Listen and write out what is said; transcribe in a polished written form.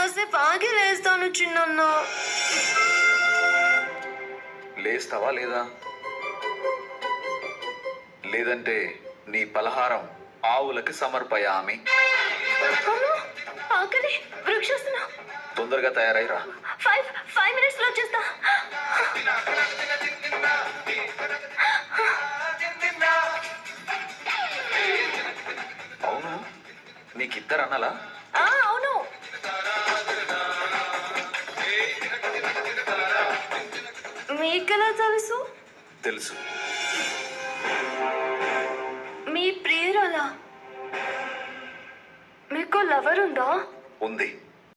కాసేపు ఆగి లేస్తాను చిన్నన్న. లేస్తావా లేదా? లేదంటే నీ పలహారం ఆవులకి సమర్పయామి. ఆకలి వృక్షస్తున్నా. తొందరగా తయారైరా. 5 minutes లో వచ్చేస్తా. అవును, నీకిద్దరు అన్నలా? అవును. మీకెలా తెలుసు? తెలుసు. మీ ప్రియురాలా? మీకు లవర్ ఉందా? ఉంది.